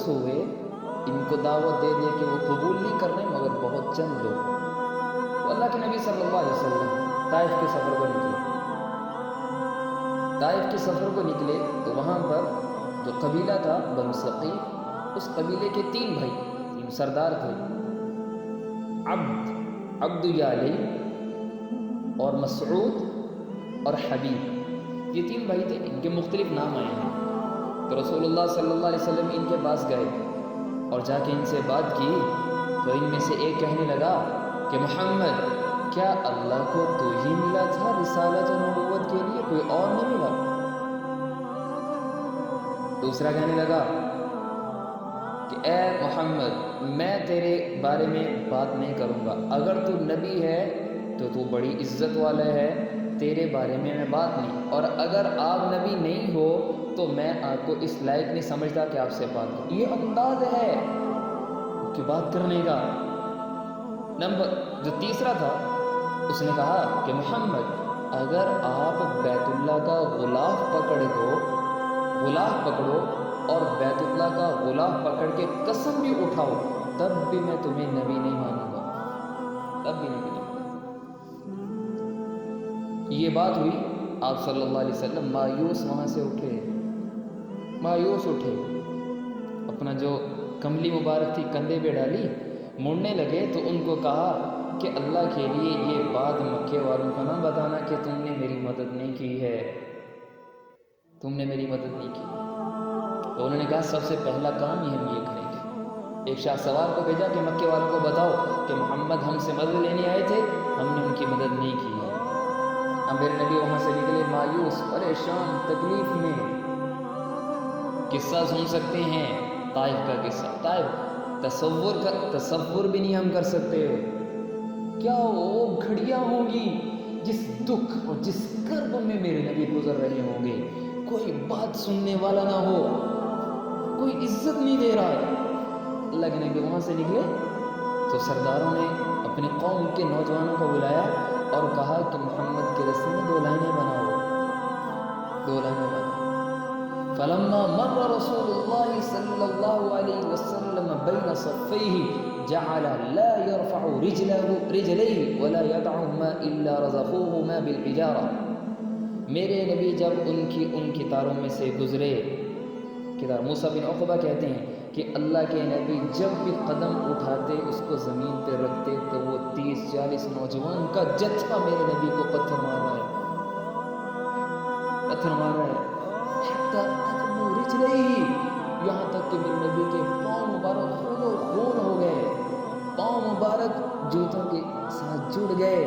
مایوس ہوئے، ان کو دعوت دے دے کہ وہ قبول نہیں کر رہے مگر بہت چند لوگ. تو اللہ کے نبی صلی اللہ علیہ وسلم طائف کے سفر کو نکلے. طائف کے سفر کو نکلے تو وہاں پر جو قبیلہ تھا بنو ثقیف، اس قبیلے کے 3 بھائی، 3 سردار تھے، عبد یالی اور مسعود اور حبیب. یہ 3 بھائی تھے، ان کے مختلف نام آئے ہیں. تو رسول اللہ صلی اللہ علیہ وسلم ان کے پاس گئے اور جا کے ان سے بات کی تو ان میں سے ایک کہنے لگا کہ محمد، کیا اللہ کو تو ہی ملا تھا رسالت و نبوت کے لیے، کوئی اور نہیں ملا؟ دوسرا کہنے لگا کہ اے محمد، میں تیرے بارے میں بات نہیں کروں گا، اگر تو نبی ہے تو تو بڑی عزت والا ہے، تیرے بارے میں بات نہیں، اور اگر آپ نبی نہیں ہو تو میں آپ کو اس لائق نہیں سمجھتا کہ آپ سے بات کروں. یہ انداز ہے کہ بات کرنے کا. جو تیسرا تھا اس نے کہا کہ محمد، اگر آپ بیت اللہ کا غلاف پکڑو اور بیت اللہ کا غلاف پکڑ کے قسم بھی اٹھاؤ تب بھی میں تمہیں نبی نہیں مانوں گا، تب بھی نبی نہیں مانوں گا. یہ بات ہوئی، آپ صلی اللہ علیہ وسلم مایوس وہاں سے مایوس اٹھے، اپنا جو کملی مبارک تھی کندھے پہ ڈالی، مڑنے لگے تو ان کو کہا کہ اللہ کے لیے یہ بات مکے والوں کو نہ بتانا کہ تم نے میری مدد نہیں کی ہے، تم نے میری مدد نہیں کی. تو انہوں نے کہا سب سے پہلا کام ہم یہ کریں گے. ایک شاہ سوار کو بھیجا کہ مکے والوں کو بتاؤ کہ محمد ہم سے مدد لینے آئے تھے، ہم نے ان کی مدد نہیں کی ہے. اب میرے نبی وہاں سے نکلے مایوس، پریشان، تکلیف میں. قصہ سن سکتے ہیں طائف کا قصہ. طائف تصور بھی نہیں ہم کر سکتے کیا وہ گھڑیاں ہوں گی جس دکھ اور جس کرب میں میرے نبی گزر رہے ہوں گے. کوئی بات سننے والا نہ ہو، کوئی عزت نہیں دے رہا. اللہ کے نبی وہاں سے نکلے تو سرداروں نے اپنے قوم کے نوجوانوں کو بلایا اور کہا کہ محمد کے رسم میں 2 لائنیں بناؤ. فلما مر رسول الله صلى الله عليه وسلم بين صفيه جعل لا يرفع رجليه ولا يدعهما الا رزقوهما بالحجاره. میرے نبی جب ان کی تاروں میں سے گزرے، موسیٰ بن عقبہ کہتے ہیں کہ اللہ کے نبی جب بھی قدم اٹھاتے اس کو زمین پہ رکھتے تو وہ 30-40 نوجوان کا جتھا میرے نبی کو پتھر مار رہا ہے. یہاں تک کہ میرے نبی کے پاؤں مبارک خون ہو گئے، پاؤں مبارک جوتوں کے ساتھ جڑ گئے.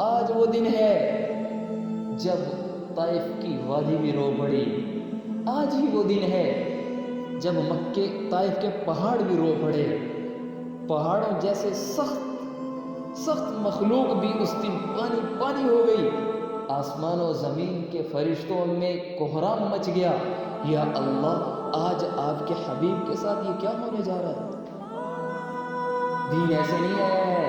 آج وہ دن ہے جب طائف کی وادی بھی رو پڑی. آج ہی وہ دن ہے جب مکے طائف کے پہاڑ بھی رو پڑے. پہاڑوں جیسے سخت مخلوق بھی اس دن پانی ہو گئی. آسمان و زمین کے فرشتوں میں کوہرام مچ گیا. یا اللہ، آج آپ کے حبیب کے ساتھ یہ کیا ہونے جا رہا ہے؟ دین ایسے نہیں آیا ہے،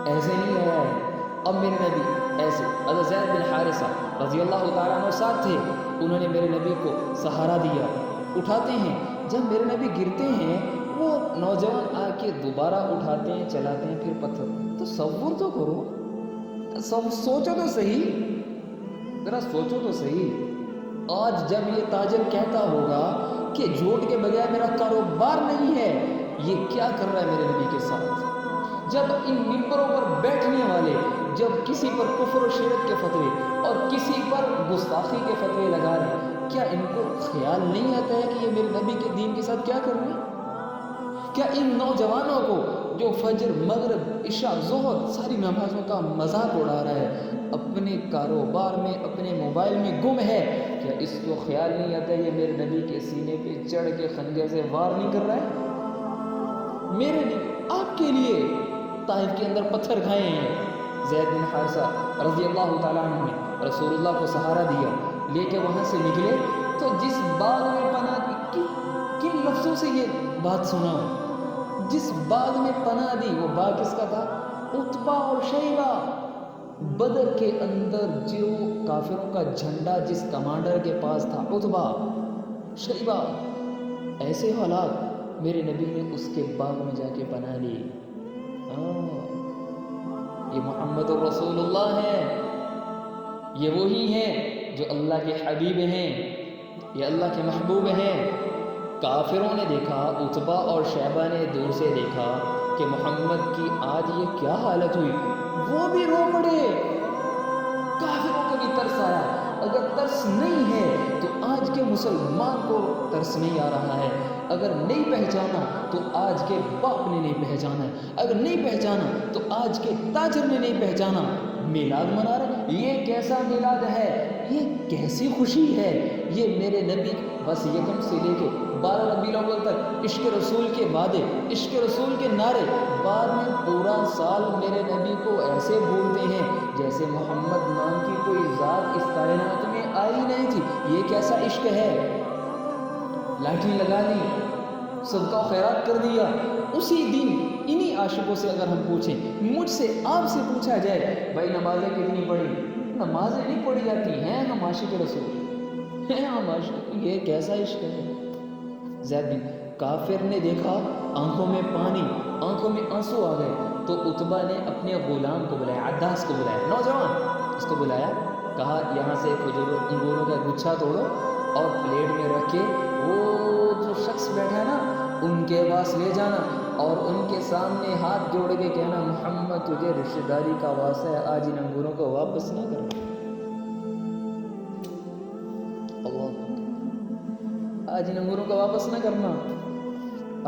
ایسے نہیں آیا ہے. اب میرے نبی ایسے حضرت زید بن حارثہ رضی اللہ تعالیٰ عنہ ساتھ تھے، انہوں نے میرے نبی کو سہارا دیا. اٹھاتے ہیں، جب میرے نبی گرتے ہیں وہ نوجوان آ کے دوبارہ اٹھاتے ہیں، چلاتے ہیں پھر پتھر. تصور تو کرو، سوچو تو صحیح، ذرا سوچو تو صحیح. آج جب یہ تاجر کہتا ہوگا کہ جھوٹ کے بغیر میرا کاروبار نہیں ہے، یہ کیا کر رہا ہے میرے نبی کے ساتھ؟ جب ان ممبروں پر بیٹھنے والے جب کسی پر کفر و شرک کے فتوے اور کسی پر گستاخی کے فتوے لگا رہے ہیں، کیا ان کو خیال نہیں آتا ہے کہ یہ میرے نبی کے دین کے ساتھ کیا کر رہے ہیں؟ کیا ان نوجوانوں کو جو فجر، مغرب، عشاء، ظہر ساری نمازوں کا مذاق اڑا رہا ہے، اپنے کاروبار میں، اپنے موبائل میں گم ہے، کیا اس کو خیال نہیں آتا ہے یہ میرے نبی کے سینے پہ چڑھ کے خنجر سے وار نہیں کر رہا ہے؟ میرے لیے، آپ کے لیے طائف کے اندر پتھر کھائے ہیں. زید بن حارثہ رضی اللہ تعالیٰ عنہ نے رسول اللہ کو سہارا دیا، لے کے وہاں سے نکلے تو جس باغ میں پناہ دی، کن لفظوں سے یہ بات سنا، جس باغ میں پناہ دی وہ باغ کس کا تھا؟ عتبہ اور شیبہ. بدر کے اندر جو کافروں کا جھنڈا جس کمانڈر کے پاس تھا، عتبہ، شیبہ، ایسے حالات میرے نبی نے اس کے باغ میں جا کے بنا لی. یہ محمد الرسول اللہ ہے، یہ وہی ہیں جو اللہ کے حبیب ہیں، یہ اللہ کے محبوب ہیں. کافروں نے دیکھا، عتبہ اور شیبہ نے دور سے دیکھا کہ محمد کی آج یہ کیا حالت ہوئی، وہ بھی رو پڑے. کافروں کو بھی ترس آیا. اگر ترس نہیں ہے تو آج کے مسلمان کو ترس نہیں آ رہا ہے. اگر نہیں پہچانا تو آج کے باپ نے نہیں پہچانا ہے. اگر نہیں پہچانا تو آج کے تاجر نے نہیں پہچانا. میلاد منا رہے، یہ کیسا میلاد ہے، یہ کیسی خوشی ہے. یہ میرے نبی بس یکم سے لے کے 12 ربیع الاول تک عشق رسول کے وعدے، عشق رسول کے نعرے، بعد میں پورا سال میرے نبی کو ایسے بولتے ہیں جیسے محمد نام کی کوئی ذات اس کائنات میں آئی نہیں تھی. یہ کیسا عشق ہے. لاٹھی لگا لی، صدقہ خیرات کر دیا. اسی دن انہی عاشقوں سے اگر ہم پوچھیں، مجھ سے آپ سے پوچھا جائے بھائی نمازیں کتنی پڑھی، نمازیں نہیں پڑھی جاتی ہیں، ہم عاشق رسول ہیں، ہم عاشق. یہ کیسا عشق ہے. زید بن کافر نے دیکھا، آنکھوں میں پانی، آنکھوں میں آنسو آ گئے. تو عتبہ نے اپنے غلام کو بلایا، عداس کو بلایا، نوجوان اس کو بلایا. کہا یہاں سے انگوروں کا گچھا توڑو اور پلیٹ میں رکھ کے وہ جو شخص بیٹھا ہے نا ان کے پاس لے جانا اور ان کے سامنے ہاتھ جوڑ کے کہنا محمد تجھے رشتہ داری کا واسطہ ہے، آج ان انگوروں کو واپس نہ کرنا. آج ان انگوروں کو واپس نہ کرنا.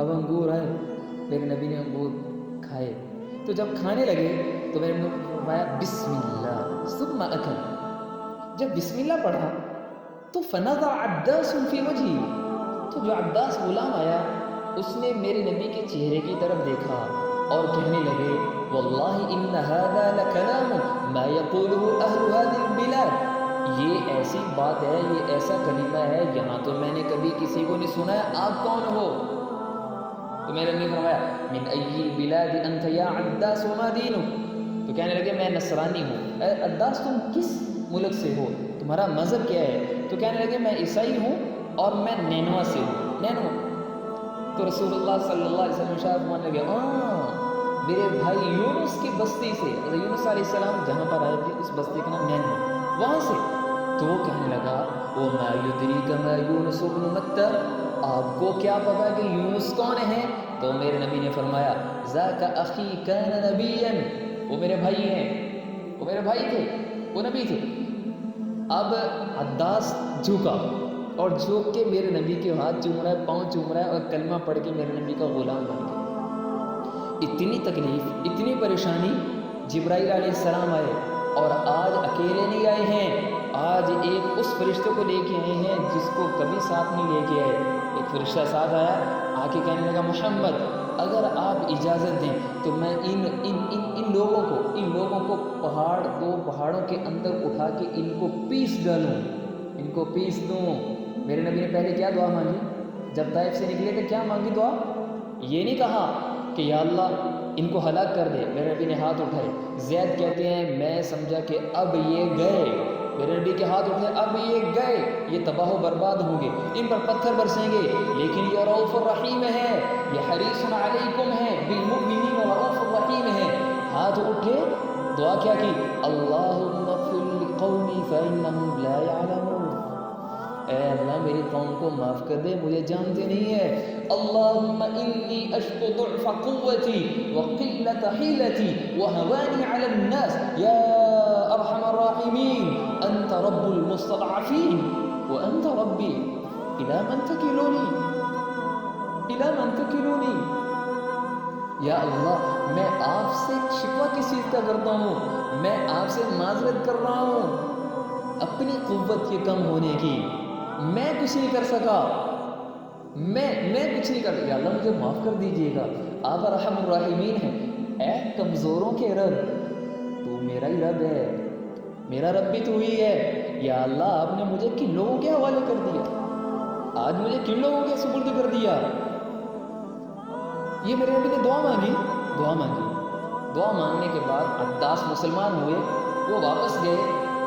اب انگور آئے، میرے نبی نے انگور کھائے. تو جب کھانے لگے تو میرے نے فرمایا بسم اللہ ثم اکل. جب بسم اللہ پڑھا تو فنظر عداس فی وجہی، تو جو عداس غلام آیا اس نے میرے نبی کے چہرے کی طرف دیکھا اور کہنے لگے واللہ ان هذا لکلام ما یقوله اہل هذه البلاد. یہ ایسی بات ہے، یہ ایسا کلمہ ہے یہاں تو میں نے کبھی کسی کو نہیں سنا ہے. آپ کون ہو؟ تو میرے نبی نے فرمایا من ای البلاد انت یا عداس وما دینک. تو کہنے لگے میں نصرانی ہوں. اے عداس تم کس ملک سے ہو، تمہارا مذہب کیا ہے؟ تو کہنے لگے میں عیسائی ہوں اور میں نینوا سے ہوں. نینوا. تو رسول اللہ صلی اللہ علیہ وسلم ارشاد فرمانے لگے میرے بھائی یونس کی بستی سے، یونس علیہ السلام جہاں پر آئے تھے اس بستی کا نام نینوا، وہاں سے. تو وہ کہنے لگا وما یدریک ما یونس بن متى، آپ کو کیا پتا کہ یونس کون ہے؟ تو میرے نبی نے فرمایا ذاک اخی کان نبیا، وہ میرے بھائی ہیں، وہ میرے بھائی تھے، وہ نبی تھے. اب عداس جھکا اور جھک کے میرے نبی کے ہاتھ چوم رہا ہے، پاؤں چوم رہا ہے اور کلمہ پڑھ کے میرے نبی کا غلام بن گیا. اتنی تکلیف، اتنی پریشانی. جبرائیل علیہ السلام آئے اور آج اکیلے نہیں آئے ہیں، آج ایک اس فرشتے کو لے کے آئے ہیں جس کو کبھی ساتھ نہیں لے کے آئے. ایک فرشتہ ساتھ آیا، آ کے کہنے لگا محمد اگر آپ اجازت دیں تو میں ان لوگوں کو پہاڑوں کے اندر اٹھا کے ان کو پیس ڈالوں، ان کو پیس دوں. میرے نبی نے پہلے کیا دعا مانگی جب طائف سے نکلے تھے؟ کیا مانگی دعا؟ یہ نہیں کہا کہ یا اللہ ان کو ہلاک کر دے. میرے نبی نے ہاتھ اٹھائے. زید کہتے ہیں میں سمجھا کہ اب یہ گئے. میرے نبی کے ہاتھ اٹھے، اب یہ گئے، یہ تباہ و برباد ہوں گے، ان پر پتھر برسیں گے، لیکن یہ رؤوف الرحیم ہے، یہ حریص علیکم ہے، بالمؤمنین رؤوف الرحیم ہے. ہاتھ اٹھے، دعا کیا کی اللہم اغفر لقومی فانہم لا یعلمون. اے اللہ میری قوم کو معاف کر دے، مجھے جانتے نہیں ہے. اللہم انی اشکو ضعف قوتی وقلت حیلتی وہوانی علی الناس یا ارحم الراحمین انت رب المستضعفین وانت ربی الی من تکلونی، الی من تکلونی. یا اللہ میں آپ سے شکوہ کس چیز کا کرتا ہوں؟ میں آپ سے معذرت کر رہا ہوں اپنی قوت کے کم ہونے کی. میں کچھ نہیں کر سکا، میں کچھ نہیں کر. یا اللہ مجھے معاف کر دیجئے گا، آپ ارحم الراحمین ہیں. اے کمزوروں کے رب، تو میرا ہی رب ہے، میرا رب بھی تو ہی ہے. یا اللہ آپ نے مجھے کن لوگوں کے حوالے کر دیا، آج مجھے کن لوگوں کے سپرد کر دیا. یہ میرے نبی نے دعا مانگی. دعا مانگنے کے بعد عداس مسلمان ہوئے، وہ واپس گئے.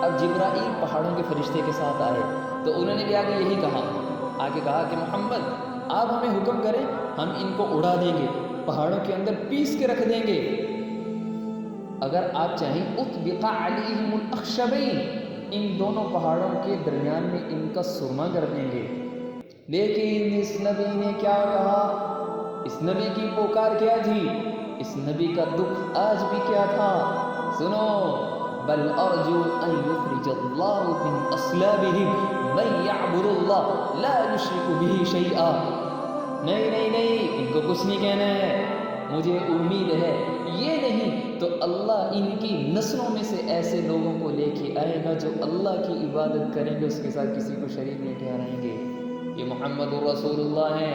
اب جبرائیل پہاڑوں کے فرشتے کے ساتھ آئے تو انہوں نے بھی آگے یہی کہا، آگے کہا کہ محمد آپ ہمیں حکم کریں ہم ان کو اڑا دیں گے، پہاڑوں کے اندر پیس کے رکھ دیں گے۔ اگر آپ چاہیں اطبق علیہم الاخشبین، ان دونوں پہاڑوں کے درمیان میں ان کا سرما کر دیں گے۔ لیکن اس نبی نے کیا کہا؟ اس نبی کی پکار کیا تھی؟ اس نبی کا دکھ آج بھی کیا تھا؟ سنو، بل ارجو ان یخرج اللہ من اصلابہم من یعبد اللہ لا یشرک بہ شیئا۔ نہیں نہیں نہیں، ان کو کچھ نہیں کہنا ہے، مجھے امید ہے یہ نہیں تو اللہ ان کی نسلوں میں سے ایسے لوگوں کو لے کے آئے گا جو اللہ کی عبادت کریں گے، اس کے ساتھ کسی کو شریک نہیں ٹھہرائیں گے۔ یہ محمد رسول اللہ ہے،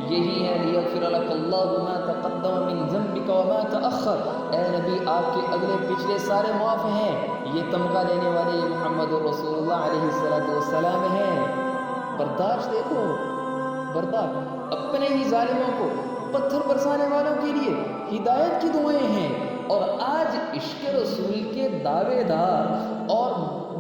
یہی ہے لیغفر لک اللہ ما تقدم من ذنبک وما تأخر۔ اے نبی آپ کے اگلے پچھلے سارے معاف ہیں۔ یہ تمغہ لینے والے یہ محمد رسول اللہ علیہ السلام ہیں۔ برداشت دیکھو، برداشت اپنے ہی ظالموں کو پتھر برسانے والوں کے لیے ہدایت کی دعائیں ہیں، اور آج عشق رسول کے دعوے دار اور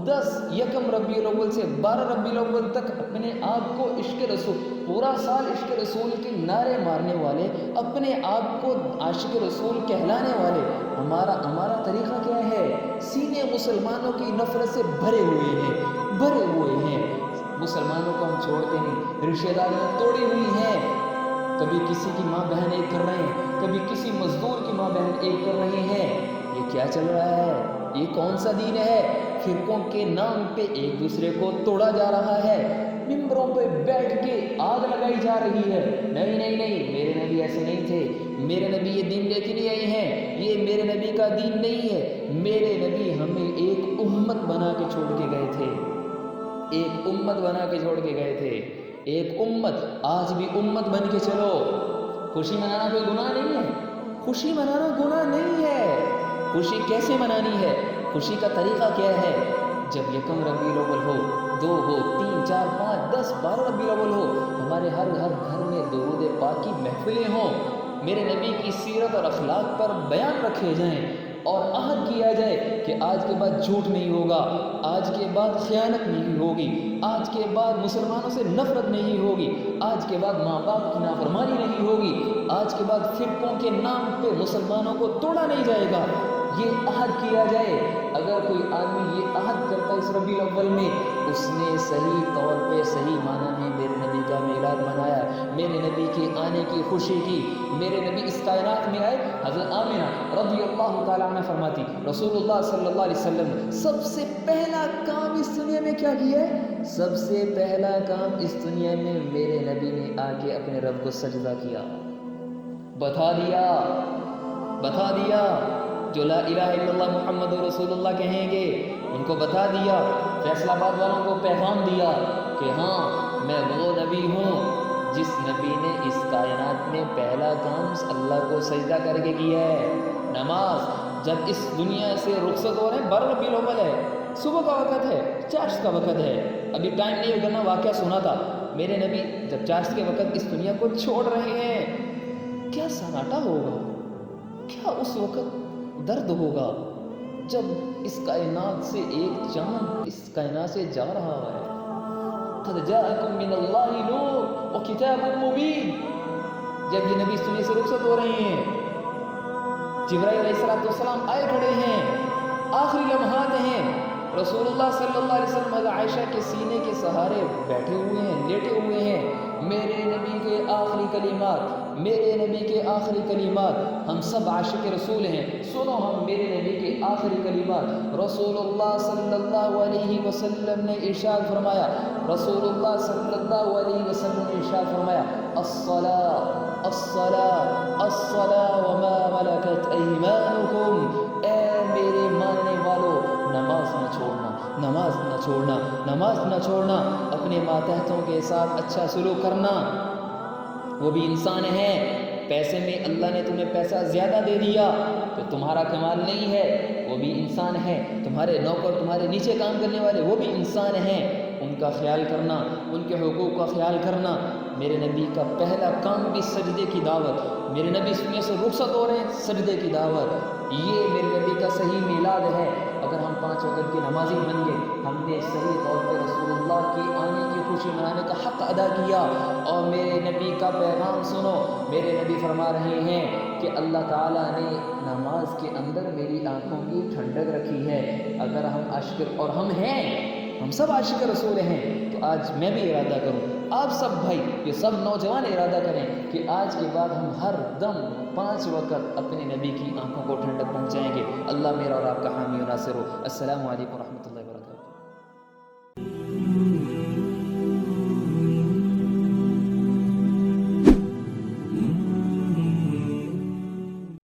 10 یکم ربیع الاول سے 12 ربیع الاول تک اپنے آپ کو عشق رسول، پورا سال عشق رسول کے نعرے مارنے والے، اپنے آپ کو عاشق رسول کہلانے والے، ہمارا طریقہ کیا ہے؟ سینے مسلمانوں کی نفرت سے بھرے ہوئے ہیں۔ مسلمانوں کو ہم چھوڑتے نہیں، رشتہ داریاں توڑی ہوئی ہیں، کبھی کسی کی ماں بہن ایک کر رہے ہیں، کبھی کسی مزدور کی ماں بہن ایک کر رہے ہیں۔ یہ کیا چل رہا ہے؟ یہ کون سا دین ہے؟ فرقوں کے نام پہ ایک دوسرے کو توڑا جا رہا ہے، ممبروں پہ بیٹھ کے آگ لگائی جا رہی ہے۔ نہیں نہیں نہیں، میرے نبی ایسے نہیں تھے، میرے نبی یہ دین لے کے نہیں آئے ہیں، یہ میرے نبی کا دین نہیں ہے۔ میرے نبی ہمیں ایک امت بنا کے چھوڑ کے گئے تھے، ایک امت بنا کے چھوڑ کے گئے تھے، ایک امت۔ آج بھی امت بن کے چلو۔ خوشی منانا کوئی گناہ نہیں ہے، خوشی منانا گناہ نہیں ہے۔ خوشی کیسے منانی ہے؟ خوشی کا طریقہ کیا ہے؟ جب یکم ربیع الاول ہو، 2 ہو، 3، 4، 5، 10، 12 ربیع الاول ہو، ہمارے ہر گھر میں درود پاک کی محفلیں ہوں، میرے نبی کی سیرت اور اخلاق پر بیان رکھے جائیں، اور عہد کیا جائے کہ آج کے بعد جھوٹ نہیں ہوگا، آج کے بعد خیانت نہیں ہوگی، آج کے بعد مسلمانوں سے نفرت نہیں ہوگی، آج کے بعد ماں باپ کی نافرمانی نہیں ہوگی، آج کے بعد فرقوں کے نام پہ مسلمانوں کو توڑا نہیں جائے گا۔ یہ عہد کیا جائے۔ اگر کوئی آدمی یہ عہد کرتا ہے اس ربیع الاول میں، اس نے صحیح طور پہ، صحیح معنی میں میرے نبی کا میلاد منایا، میرے نبی کے آنے کی خوشی کی۔ میرے نبی اس کائنات میں آئے، حضرت آمنہ رضی اللہ تعالیٰ عنہ فرماتی، رسول اللہ صلی اللہ علیہ وسلم نے سب سے پہلا کام اس دنیا میں کیا کیا ہے؟ سب سے پہلا کام اس دنیا میں میرے نبی نے آ کے اپنے رب کو سجدہ کیا، بتا دیا جو لا الہ الا اللہ محمد رسول اللہ کہیں گے ان کو بتا دیا، فیصل آباد والوں کو پیغام دیا کہ ہاں میں وہ نبی ہوں جس نبی نے اس کائنات میں پہلا کام اللہ کو سجدہ کر کے کیا ہے، نماز۔ جب اس دنیا سے رخصت ہو رہے ہیں، 12 ربیع الاول ہے، صبح کا وقت ہے، چاشت کا وقت ہے، ابھی ٹائم نہیں ہوگا، واقعہ سنا تھا میرے نبی جب چاشت کے وقت اس دنیا کو چھوڑ رہے ہیں، کیا سناٹا ہوگا، کیا اس وقت درد ہوگا جب اس کائنات سے ایک چاند اس کائنات سے جا رہا ہے۔ قد جاءکم من اللہ نور وکتاب مبین۔ جب یہ نبی اس دنیا سے رخصت ہو رہے ہیں، جبرائیل علیہ السلام آئے کھڑے ہیں، آخری لمحات ہیں، رسول اللہ صلی اللہ علیہ وسلم حضرت عائشہ کے سینے کے سہارے بیٹھے ہوئے ہیں، لیٹے ہوئے ہیں۔ میرے نبی کے آخری کلمات، میرے نبی کے آخری کلمات، ہم سب عاشق رسول ہیں، سنو ہم میرے نبی کے آخری کلمات۔ رسول اللہ صلی اللہ علیہ وسلم نے ارشاد فرمایا، رسول اللہ صلی اللہ علیہ وسلم نے ارشاد فرمایا، الصلاۃ الصلاۃ الصلاۃ وما ملکت ایمانکم، اے میرے ماننے والوں نماز نہ چھوڑنا، نماز نہ چھوڑنا، نماز نہ چھوڑنا، اپنے ماتحتوں کے ساتھ اچھا سلوک کرنا۔ وہ بھی انسان ہے، پیسے میں اللہ نے تمہیں پیسہ زیادہ دے دیا تو تمہارا کمال نہیں ہے، وہ بھی انسان ہے، تمہارے نوکر، تمہارے نیچے کام کرنے والے وہ بھی انسان ہیں، ان کا خیال کرنا، ان کے حقوق کا خیال کرنا۔ میرے نبی کا پہلا کام بھی سجدے کی دعوت، میرے نبی اس دنیا سے رخصت ہو رہے ہیں، سجدے کی دعوت، یہ میرے نبی کا صحیح میلاد ہے۔ اگر ہم 5 وقت کے نمازی بن گئے، ہم نے صحیح طور پہ رسول اللہ کے آنے کی خوشی منانے کا حق ادا کیا. اور میرے نبی کا پیغام سنو. میرے نبی فرما رہے ہیں کہ اللہ تعالیٰ نے نماز کے اندر میری آنکھوں کی ٹھنڈک رکھی ہے. اگر ہم عاشق، اور ہم سب عاشق رسول ہیں، تو آج میں بھی ارادہ کروں، آپ سب بھائی، یہ سب نوجوان ارادہ کریں کہ آج کے بعد ہم ہر دم 5 وقت اپنے نبی کی آنکھوں کو ٹھنڈک پہنچائیں گے. اللہ میرا اور آپ کا حامی و ناصر ہو. السلام علیکم ورحمۃ اللہ.